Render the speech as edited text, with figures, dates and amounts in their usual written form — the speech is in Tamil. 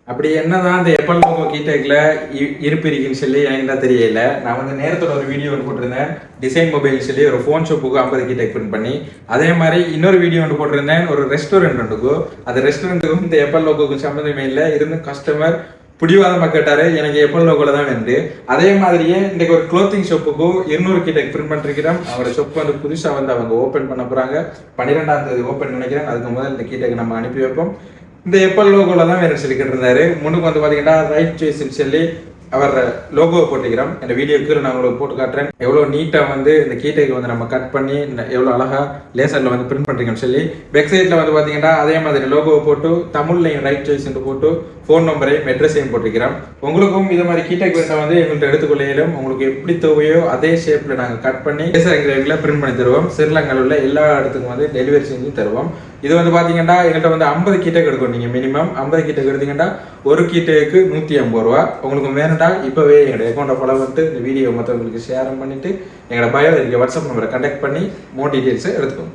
அப்படி என்னதான் அந்த எப்பல் லோகோ கீடெக்ல இருப்பு இருக்குன்னு சொல்லி எனக்கு தான் தெரியல. நான் வந்து நேரத்தோட ஒரு வீடியோ ஒன்று போட்டிருந்தேன், டிசைன் மொபைல் சொல்லி ஒரு ஃபோன் ஷாப்புக்கு 50 கீடெக் பிரிண்ட் பண்ணி. அதே மாதிரி இன்னொரு வீடியோ ஒன்று போட்டிருந்தேன் ஒரு ரெஸ்டாரண்ட்டுக்கும். அந்த ரெஸ்டாரண்ட்டுக்கும் இந்த எப்பல் லோகோக்கும் சம்மந்தமே இல்லை. இருந்து கஸ்டமர் பிடிவாதமாக கேட்டாரு, எனக்கு எப்பல் லோகோல தான் வேண்டு. அதே மாதிரியே இன்றைக்கு ஒரு க்ளோத்திங் ஷாப்புக்கும் 200 கீடெக் பிரிண்ட் பண்ணிருக்கிறோம். அவரோட ஷாப் வந்து புதுசாக வந்து அவங்க ஓப்பன் பண்ண போறாங்க. 12ஆம் தேதி ஓப்பன் நினைக்கிறேன். அதுக்கு முதல் இந்த கீடெக் நம்ம அனுப்பி வைப்போம். இந்த எப்பல் லோகோல தான் வேறு சொல்லி கேட்டிருந்தாரு. முன்னுக்கு வந்து பார்த்தீங்கன்னா ரைட் சாய்ஸ்ன்னு சொல்லி அவர் லோகோவை போட்டுக்கிறோம். இந்த வீடியோக்கு நான் உங்களுக்கு போட்டு காட்டுறேன் எவ்வளோ நீட்டாக வந்து இந்த கீடெக் வந்து நம்ம கட் பண்ணி எவ்வளோ அழகா லேசரில் வந்து பிரிண்ட் பண்ணுறீங்கன்னு சொல்லி. வெப்சைட்டில் வந்து பார்த்தீங்கன்னா அதே மாதிரி லோகோவை போட்டு தமிழ்லையும் ரைட் சாய்ஸ்ன்னு போட்டு ஃபோன் நம்பரையும் அட்ரஸையும் போட்டுக்கிறோம். உங்களுக்கும் இது மாதிரி கீடெக் வேண்டாம் வந்து எங்கள்கிட்ட எடுத்துக்கொள்ளையிலும் உங்களுக்கு எப்படி தேவையோ அதே ஷேப்பில் நாங்கள் கட் பண்ணி லேசர் எங்கிரேவிங்கில் பிரிண்ட் பண்ணி தருவோம். ஸ்ரீலங்காவில் உள்ள எல்லா இடத்துக்கும் வந்து டெலிவரி செஞ்சு தருவோம். இது வந்து பார்த்தீங்கன்னா எங்கள்கிட்ட வந்து 50 கீடெக் எடுக்கும். நீங்கள் மினிமம் 50 கீடெக் எடுத்தீங்கன்னா ஒரு கீடெக்கு 150 ரூபா. உங்களுக்கு வேணும்டா இப்போவே எங்களோட அக்கௌண்ட்டை ஃபாலோ பண்ணிட்டு இந்த வீடியோ மற்றவங்களுக்கு ஷேர் பண்ணிட்டு எங்களோட பயோ இருக்க வாட்ஸ்அப் நம்பரை கண்டெக்ட் பண்ணி மோர் டீட்டெயில்ஸை எடுத்துக்கோங்க.